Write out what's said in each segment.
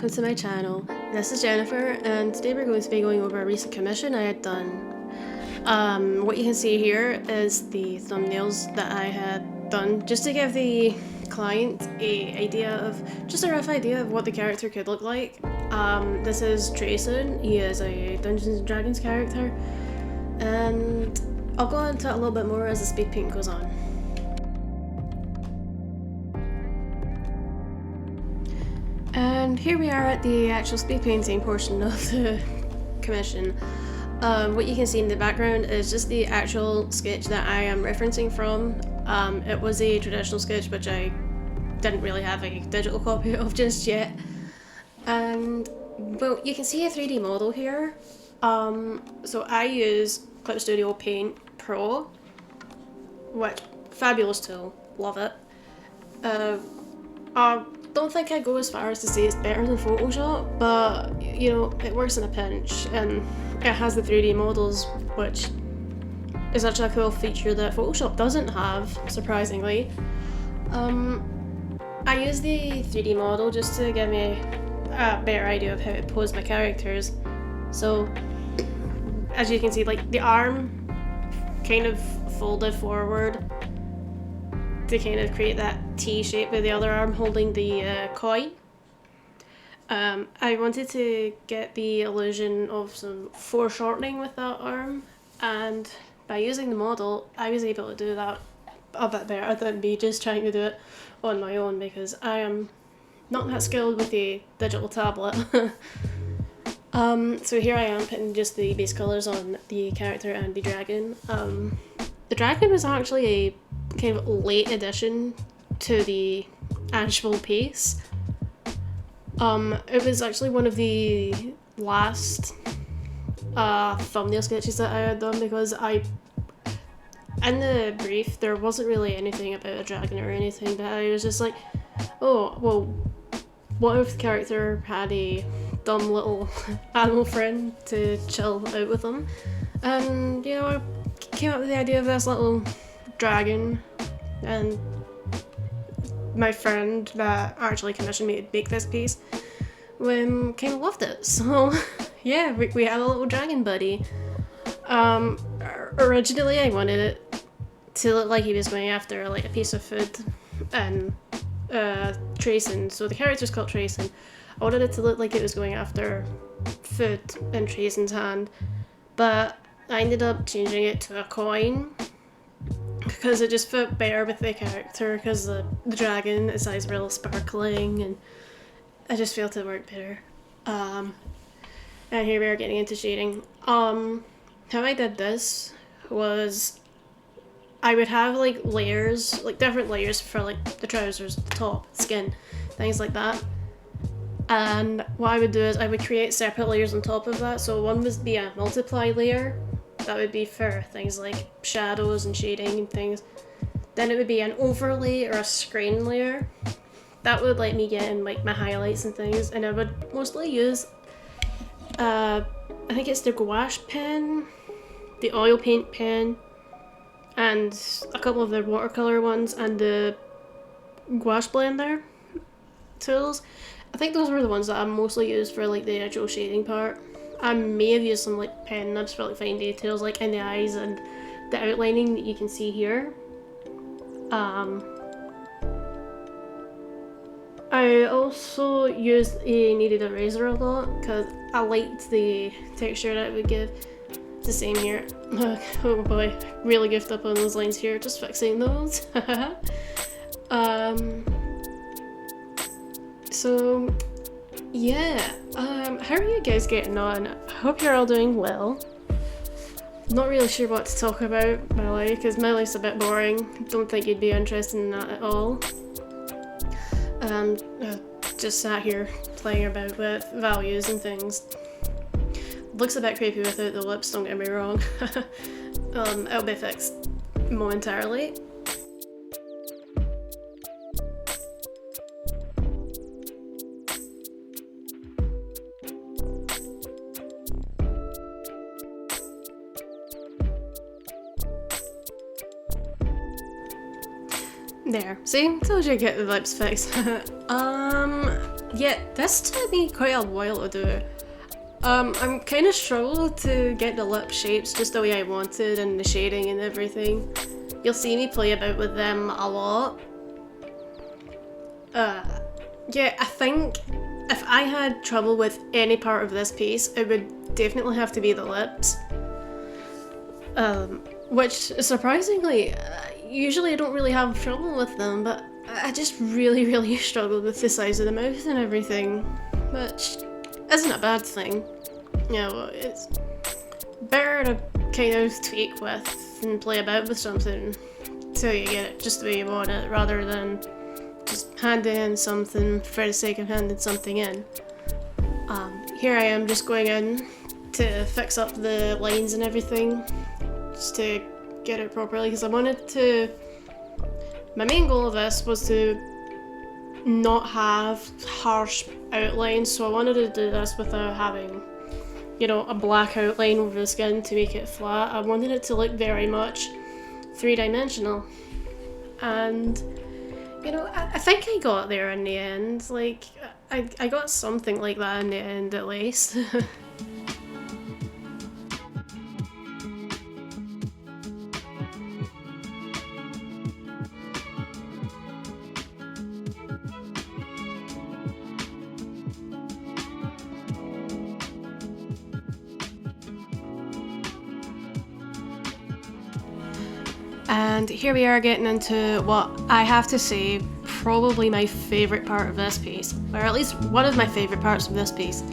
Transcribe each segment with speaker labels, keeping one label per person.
Speaker 1: welcome to my channel. This is Jennifer, and today we're going to be going over a recent commission I had done. What you can see here is the thumbnails that I had done just to give the client just a rough idea of what the character could look like. This is Treycin. He is a Dungeons & Dragons character, and I'll go into it a little bit more as the speed paint goes on. And here we are at the actual speed painting portion of the commission. What you can see in the background is just the actual sketch that I am referencing from. It was a traditional sketch which I didn't really have a digital copy of just yet. And well, you can see a 3D model here. So I use Clip Studio Paint Pro, which fabulous tool, love it. I don't think I'd go as far as to say it's better than Photoshop, but you know, it works in a pinch, and it has the 3D models, which is actually a cool feature that Photoshop doesn't have, surprisingly. I use the 3D model just to give me a better idea of how to pose my characters. So, as you can see, like the arm kind of folded forward to kind of create that T shape with the other arm holding the coin. I wanted to get the illusion of some foreshortening with that arm, and by using the model I was able to do that a bit better than me just trying to do it on my own, because I am not that skilled with the digital tablet. So here I am putting just the base colours on the character and the dragon. The dragon was actually a kind of late addition to the actual piece. It was actually one of the last thumbnail sketches that I had done, because in the brief there wasn't really anything about a dragon or anything, but I was just like, oh well, what if the character had a dumb little animal friend to chill out with them? And you know, I came up with the idea of this little dragon, and my friend that actually commissioned me to make this piece kind of loved it. So yeah, we had a little dragon buddy. Originally I wanted it to look like he was going after like a piece of food, and Treycin, so the character's called Treycin. I wanted it to look like it was going after food in Treycin's hand, but I ended up changing it to a coin because it just fit better with the character, because the dragon is always real sparkling, and I just felt it worked better. And here we are getting into shading. How I did this was I would have like layers, like different layers for like the trousers, the top, skin, things like that. And what I would do is I would create separate layers on top of that. So one would be a multiply layer. That would be for things like shadows and shading and things. Then it would be an overlay or a screen layer. That would let me get in like my highlights and things. And I would mostly use, I think it's the gouache pen, the oil paint pen, and a couple of the watercolor ones, and the gouache blender tools. I think those were the ones that I mostly used for like the actual shading part. I may have used some like pen nibs for like fine details like in the eyes and the outlining that you can see here. I also used a kneaded eraser a lot because I liked the texture that it would give. It's the same here. Oh boy, really goofed up on those lines here, just fixing those. So yeah, how are you guys getting on? I hope you're all doing well. Not really sure what to talk about my life, because my life's a bit boring. Don't think you'd be interested in that at all. Just sat here playing about with values and things. Looks a bit creepy without the lips, don't get me wrong. It'll be fixed momentarily. There, see? Told you I'd get the lips fixed. yeah, this took me quite a while to do. I'm kind of struggled to get the lip shapes just the way I wanted and the shading and everything. You'll see me play about with them a lot. Yeah, I think if I had trouble with any part of this piece, it would definitely have to be the lips. Which, surprisingly, usually I don't really have trouble with them, but I just really struggled with the size of the mouth and everything, which isn't a bad thing. You know, it's better to kind of tweak with and play about with something till you get it just the way you want it, rather than just handing in something for the sake of handing something in. Here I am just going in to fix up the lines and everything, just to get it properly, because I wanted to... My main goal of this was to not have harsh outlines, so I wanted to do this without having, you know, a black outline over the skin to make it flat. I wanted it to look very much three-dimensional, and you know, I think I got there in the end. Like, I got something like that in the end at least. And here we are getting into what I have to say probably my favourite part of this piece, or at least one of my favourite parts of this piece.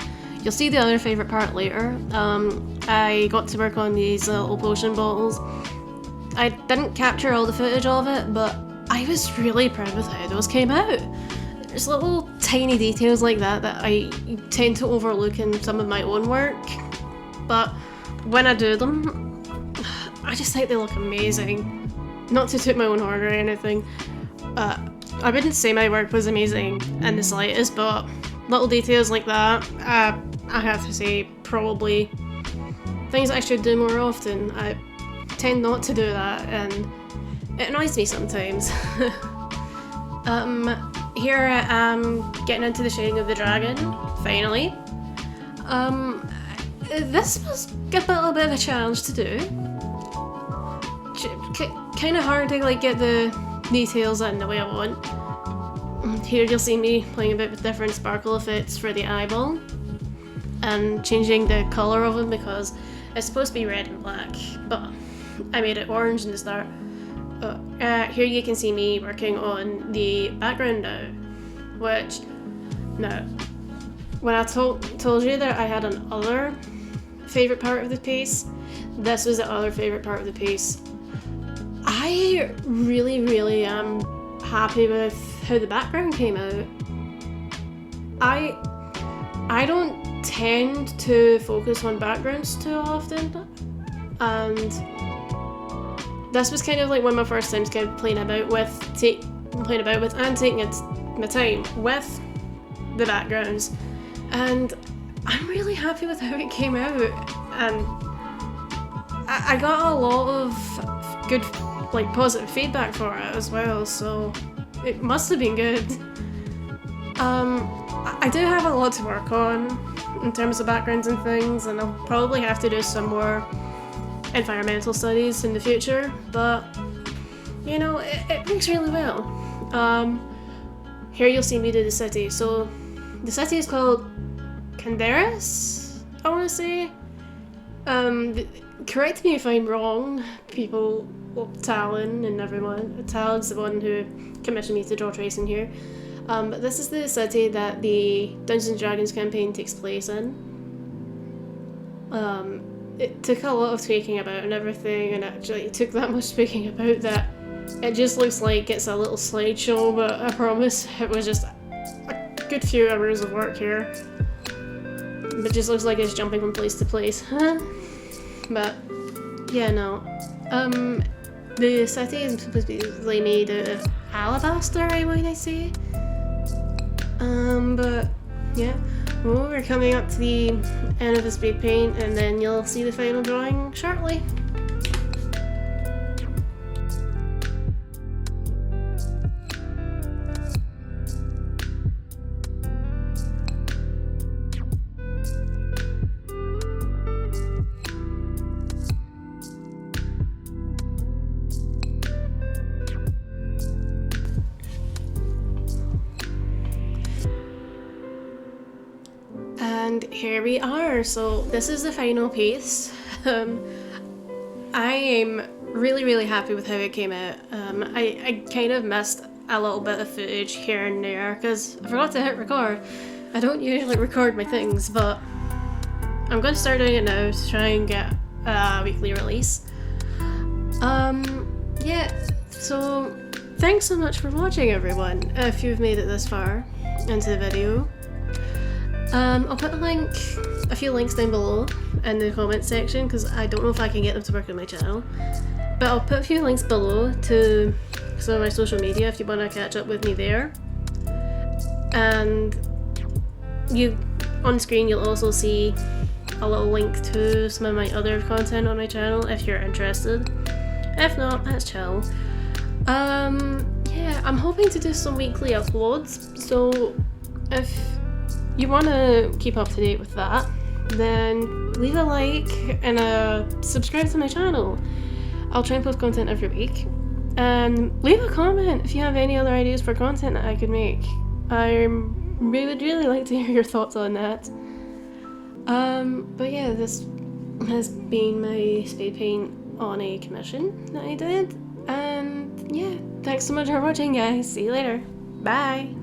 Speaker 1: You'll see the other favourite part later. I got to work on these little potion bottles. I didn't capture all the footage of it, but I was really proud with how those came out. There's little tiny details like that that I tend to overlook in some of my own work, but when I do them, I just think they look amazing. Not to toot my own horn or anything, I wouldn't say my work was amazing in the slightest, but little details like that, I have to say, probably things I should do more often. I tend not to do that, and it annoys me sometimes. Here I am getting into the shading of the dragon, finally. This was a little bit of a challenge to do. Kind of hard to like get the details in the way I want. Here you'll see me playing a bit with different sparkle effects for the eyeball and changing the colour of them because it's supposed to be red and black, but I made it orange in the start. Here you can see me working on the background now, which, now, when I told you that I had an other favourite part of the piece, this was the other favourite part of the piece. I really am happy with how the background came out. I don't tend to focus on backgrounds too often, and this was kind of like one of my first times kind of playing about with and taking my time with the backgrounds, and I'm really happy with how it came out, and I got a lot of good, like, positive feedback for it as well, so it must have been good. I do have a lot to work on in terms of backgrounds and things, and I'll probably have to do some more environmental studies in the future, but you know, it works really well. Here you'll see me do the city. So the city is called Canderas, I want to say. Correct me if I'm wrong, people. Well, Talon and everyone. Talon's the one who commissioned me to draw Treycin here. But this is the city that the Dungeons & Dragons campaign takes place in. It took a lot of tweaking about and everything, and actually it took that much tweaking about that it just looks like it's a little slideshow, but I promise it was just a good few hours of work here. It just looks like it's jumping from place to place. But yeah, no. The city is supposed to be made out of alabaster, I might say. But yeah. Well, we're coming up to the end of the speed paint, and then you'll see the final drawing shortly. And here we are. So this is the final piece. I am really happy with how it came out. I kind of missed a little bit of footage here and there because I forgot to hit record. I don't usually record my things, but I'm going to start doing it now to try and get a weekly release. Yeah, so thanks so much for watching, everyone, if you've made it this far into the video. I'll put a few links down below in the comments section because I don't know if I can get them to work on my channel. But I'll put a few links below to some of my social media if you want to catch up with me there. And on screen you'll also see a little link to some of my other content on my channel if you're interested. If not, that's chill. Yeah, I'm hoping to do some weekly uploads, so if you want to keep up to date with that, then leave a like and subscribe to my channel. I'll try and post content every week. And leave a comment if you have any other ideas for content that I could make. I would really like to hear your thoughts on that. But yeah, this has been my Speedpaint on a commission that I did. And yeah, thanks so much for watching, guys. See you later. Bye.